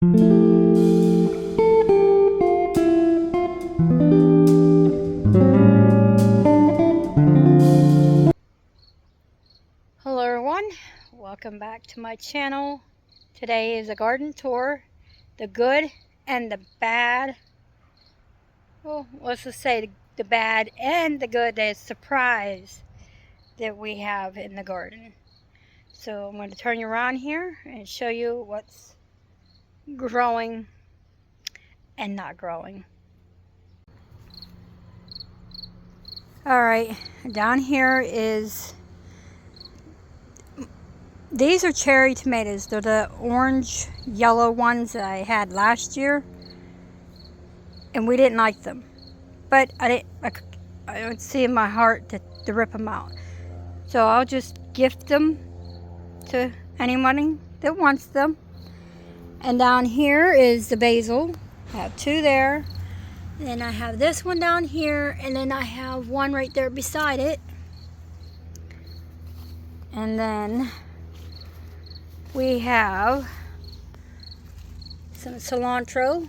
Hello everyone, welcome back to my channel. Today is a garden tour, the good and the bad. Well, let's just say the bad and the good, the surprise that we have in the garden. So I'm going to turn you around here and show you what's growing and not growing. Alright, down here is, these are cherry tomatoes. They're the orange yellow ones that I had last year, and we didn't like them, but I don't see in my heart to rip them out, so I'll just gift them to anyone that wants them. And down here is the basil. I have two there. Then I have this one down here, and then I have one right there beside it. And then we have some cilantro.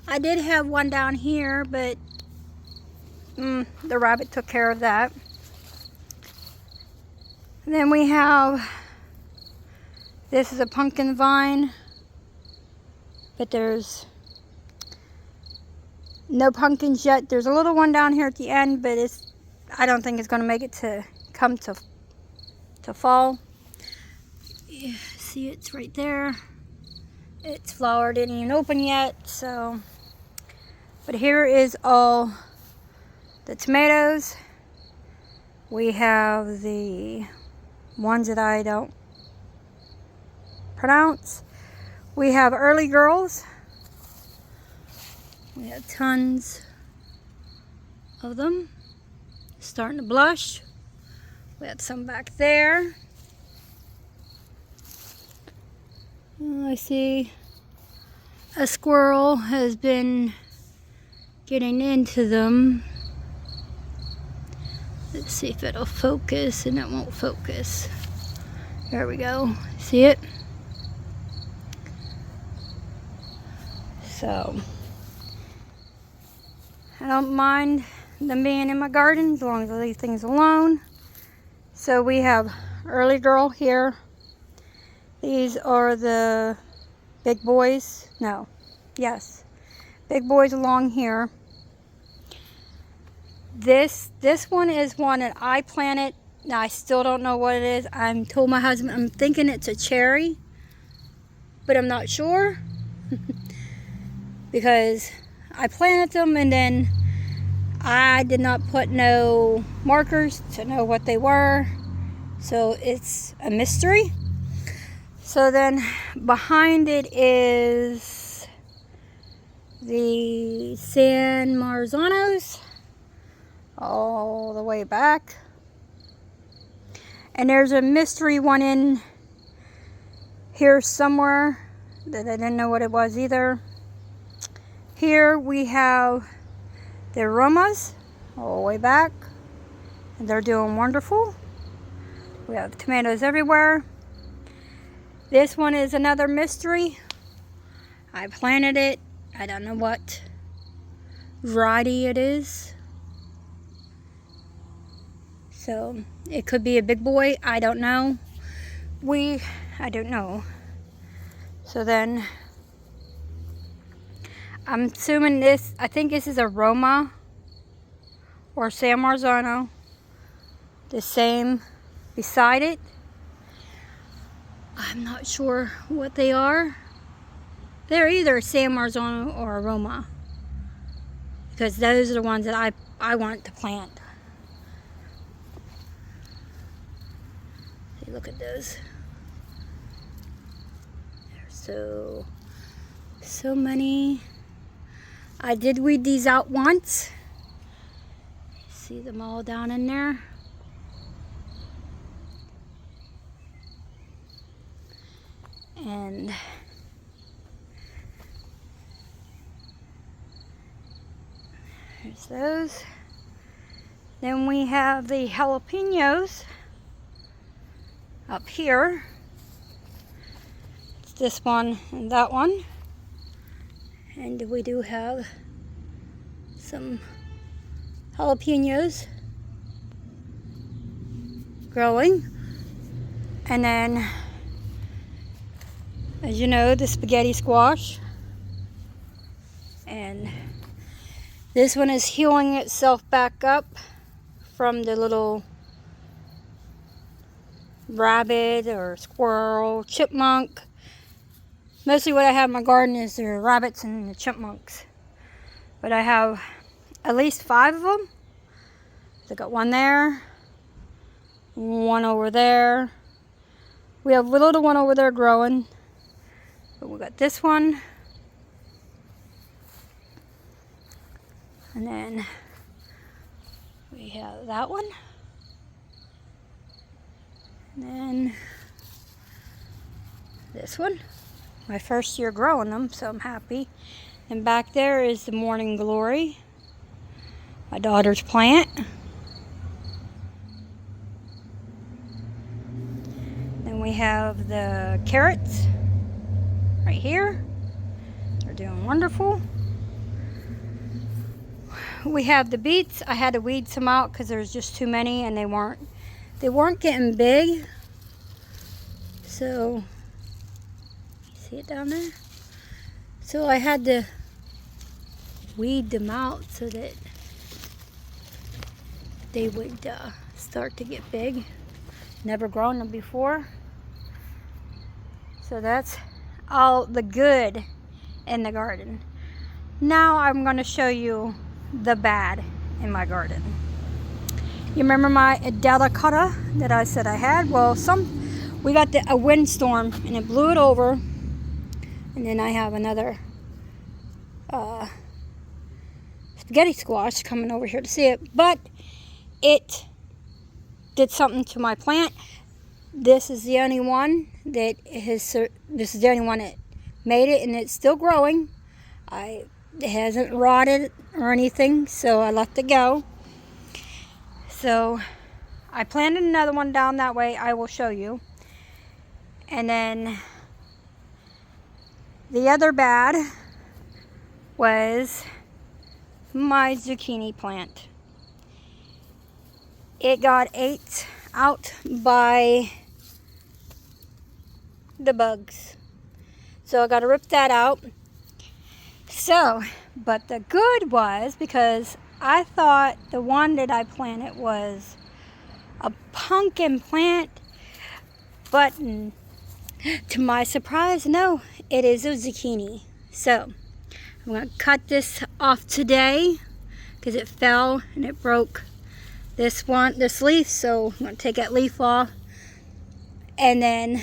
I did have one down here, but the rabbit took care of that. And then we have, this is a pumpkin vine, but there's no pumpkins yet. There's a little one down here at the end, but I don't think it's going to make it to come to fall. Yeah, see, it's right there. Its flower didn't even open yet, so. But here is all the tomatoes. We have the ones that I don't pronounce. We have early girls. We have tons of them. Starting to blush. We have some back there. I see a squirrel has been getting into them. Let's see if it'll focus, and it won't focus. There we go. See it? So I don't mind them being in my garden as long as I leave things alone. So we have early girl here. These are the big boys. No. Yes. Big boys along here. This one is one that I planted. Now I still don't know what it is. I told my husband I'm thinking it's a cherry, but I'm not sure. Because I planted them and then I did not put no markers to know what they were. So it's a mystery. So then behind it is the San Marzanos all the way back. And there's a mystery one in here somewhere that I didn't know what it was either. Here we have the aromas all the way back, and they're doing wonderful. We have tomatoes everywhere. This one is another mystery. I planted it. I don't know what variety it is. So it could be a big boy. I don't know. I don't know. So then I'm assuming this, I think this is Aroma or San Marzano. The same beside it. I'm not sure what they are. They're either San Marzano or Aroma, because those are the ones that I want to plant. See, look at those. There's so many. I did weed these out once. See them all down in there. And there's those. Then we have the jalapenos up here. It's this one and that one. And we do have some jalapenos growing. And then, as you know, the spaghetti squash. And this one is healing itself back up from the little rabbit or squirrel, chipmunk. Mostly what I have in my garden is the rabbits and the chipmunks. But I have at least 5 of them. I got one there, one over there. We have a little one over there growing. But we got this one. And then we have that one. And then this one. My first year growing them, so I'm happy. And back there is the Morning Glory, my daughter's plant. Then we have the carrots right here. They're doing wonderful. We have the beets. I had to weed some out because there's just too many and they weren't getting big. So see it down there? So I had to weed them out so that they would start to get big. Never grown them before. So that's all the good in the garden. Now I'm going to show you the bad in my garden. You remember my delicata that I said I had? Well, we got a windstorm and it blew it over. And then I have another spaghetti squash coming over here to see it. But it did something to my plant. This is the only one that made it, and it's still growing. It hasn't rotted or anything, so I let it go. So I planted another one down that way. I will show you. And then the other bad was my zucchini plant. It got ate out by the bugs. So I got to rip that out. So, but the good was, because I thought the one that I planted was a pumpkin plant, but to my surprise, no, it is a zucchini. So I'm going to cut this off today because it fell and it broke this leaf. So I'm going to take that leaf off. And then,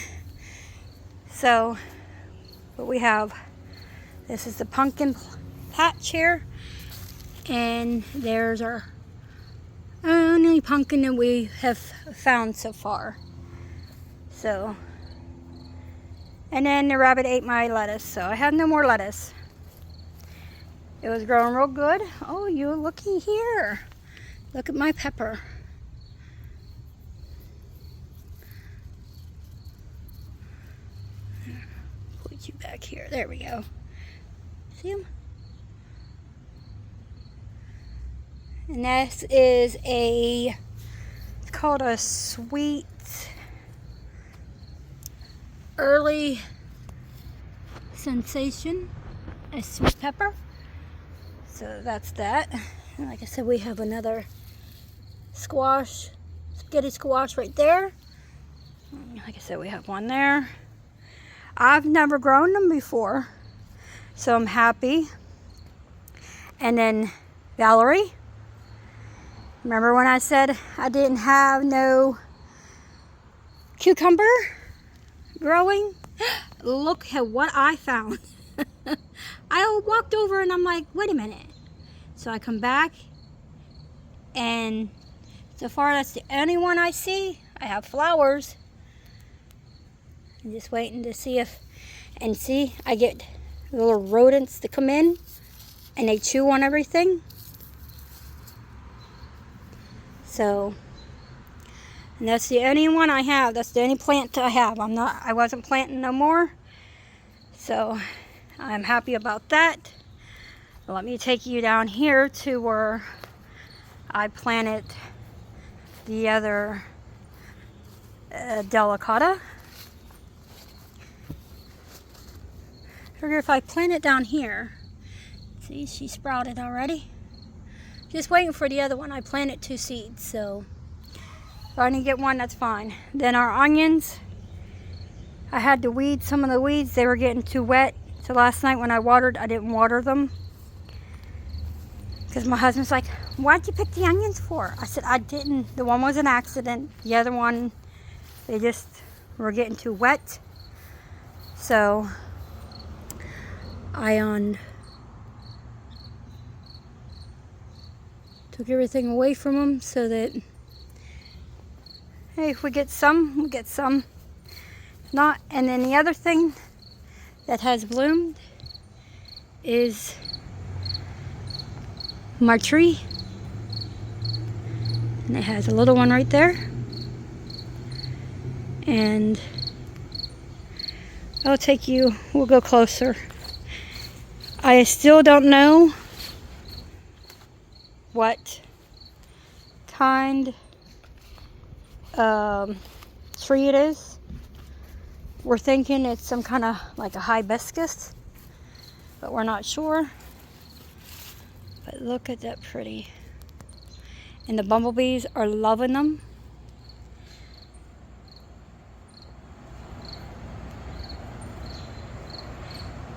so what we have, this is the pumpkin patch here. And there's our only pumpkin that we have found so far. So, and then the rabbit ate my lettuce, so I have no more lettuce. It was growing real good. Oh, you looky here. Look at my pepper. Put you back here. There we go. See them? And this is it's called a sweet early sensation, a sweet pepper. So that's that. And like I said, we have another squash, spaghetti squash right there. Like I said, we have one there. I've never grown them before, so I'm happy. And then Valerie, remember when I said I didn't have no cucumber growing? Look at what I found. I walked over and I'm like, wait a minute. So I come back, and so far that's the only one I see. I have flowers. I'm just waiting to see I get little rodents to come in and they chew on everything. So, and that's the only one I have. That's the only plant I have. I wasn't planting no more. So I'm happy about that. Let me take you down here to where I planted the other delicata. Figure if I plant it down here, see, she sprouted already. Just waiting for the other one. I planted 2 seeds, so if I only get one, that's fine. Then our onions, I had to weed some of the weeds. They were getting too wet. So last night when I watered, I didn't water them. Because my husband's like, why'd you pick the onions for? I said, I didn't. The one was an accident. The other one, they just were getting too wet. So I took everything away from them so that, hey, if we get some, we get some. Not. And then the other thing that has bloomed is my tree, and it has a little one right there, and I'll take you, we'll go closer. I still don't know what kind tree it is. We're thinking it's some kind of like a hibiscus, but we're not sure. But look at that pretty. And the bumblebees are loving them.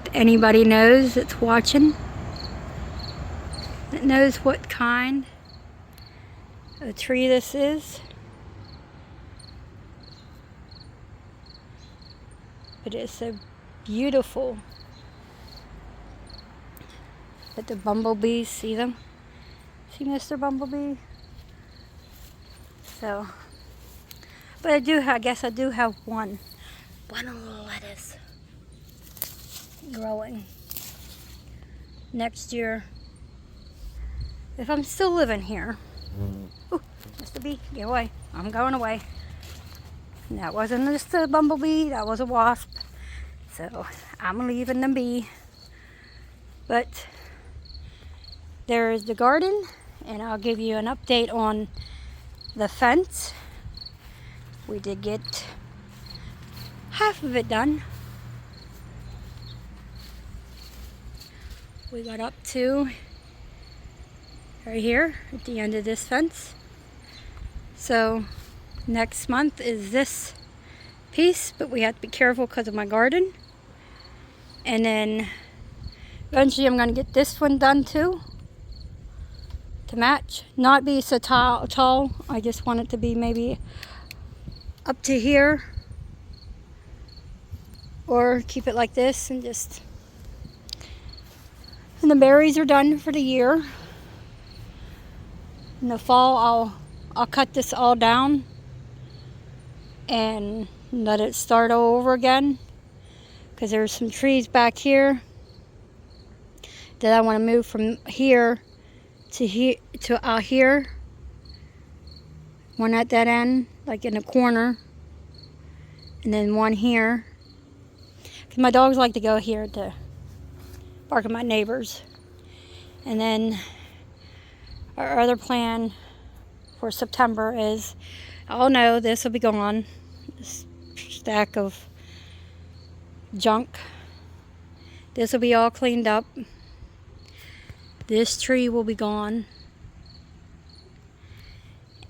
If anybody knows that's watching, that knows what kind of tree this is. But it's so beautiful. But the bumblebees, see them? See Mr. Bumblebee? So, but I guess I do have one lettuce growing. Next year, if I'm still living here. Ooh, Mr. Bee, get away. I'm going away. And that wasn't just a bumblebee, that was a wasp. So, I'm leaving the bee. But there is the garden, and I'll give you an update on the fence. We did get half of it done. We got up to right here at the end of this fence. So next month is this piece, but we have to be careful because of my garden. And then eventually I'm going to get this one done too, to match. Not be so tall. I just want it to be maybe up to here, or keep it like this and just. And the berries are done for the year. In the fall, I'll cut this all down and let it start all over again, because there's some trees back here that I want to move from here to out here. One at that end, like in the corner, and then one here. Because my dogs like to go here to bark at my neighbors. And then our other plan for September is, oh no, this will be gone. This stack of junk. This will be all cleaned up. This tree will be gone.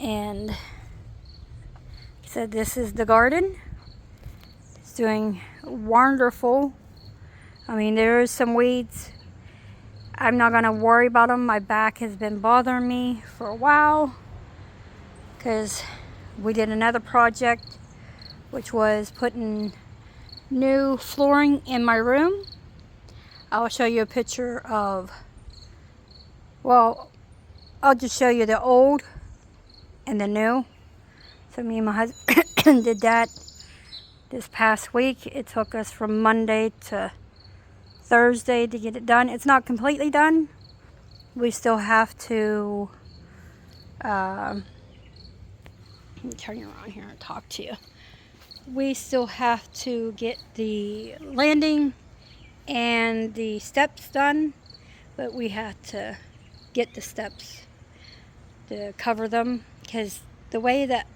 And like I said, this is the garden. It's doing wonderful. I mean, there is some weeds. I'm not going to worry about them. My back has been bothering me for a while, because we did another project, which was putting new flooring in my room. I'll show you a picture of, well, I'll just show you the old and the new. So me and my husband did that this past week. It took us from Monday to Thursday to get it done. It's not completely done. We still have to let me turn you around here and talk to you. We still have to get the landing and the steps done, but we had to get the steps to cover them, because the way that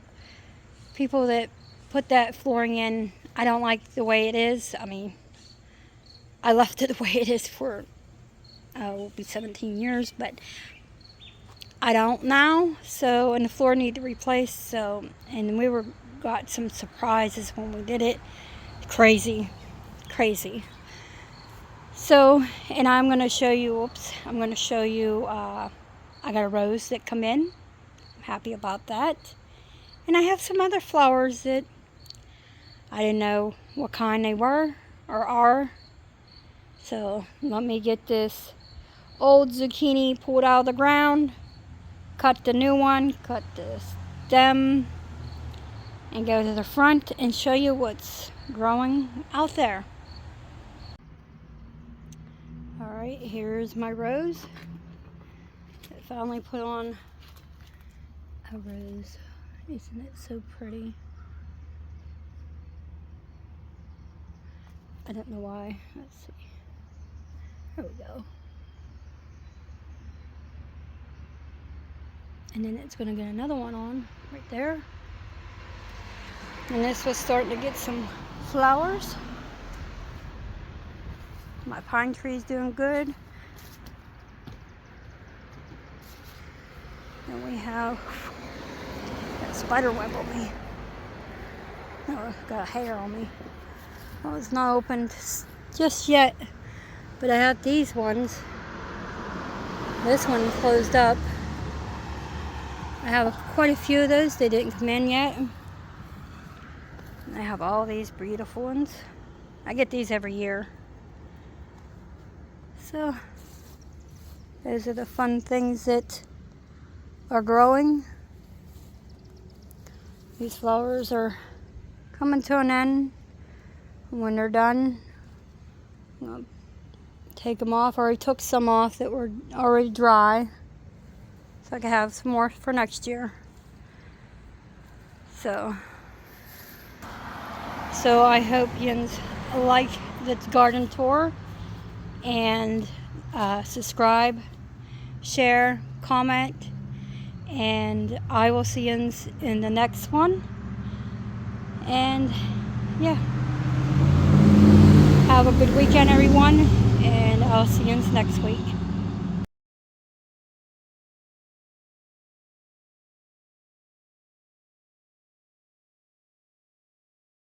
people that put that flooring in, I don't like the way it is. I mean, I left it the way it is for will be 17 years, but I don't now. So, and the floor needed replaced. So, and we got some surprises when we did it. Crazy. So, and I'm going to show you, I got a rose that come in. I'm happy about that. And I have some other flowers that I didn't know what kind they were or are. So, let me get this old zucchini pulled out of the ground, cut the new one, cut the stem, and go to the front and show you what's growing out there. Alright, here's my rose. I finally put on a rose. Isn't it so pretty? I don't know why. Let's see. There we go. And then it's going to get another one on right there. And this was starting to get some flowers. My pine tree is doing good. And we have got a spider web on me. Oh, got a hair on me. Oh, it's not opened just yet. But I have these ones. This one closed up. I have quite a few of those. They didn't come in yet. I have all these beautiful ones. I get these every year. So, those are the fun things that are growing. These flowers are coming to an end. When they're done, I'm going to take them off. I already took some off that were already dry, so I can have some more for next year. So I hope you like this garden tour, and subscribe, share, comment, and I will see you in the next one. And yeah, have a good weekend, everyone, and I'll see you next week.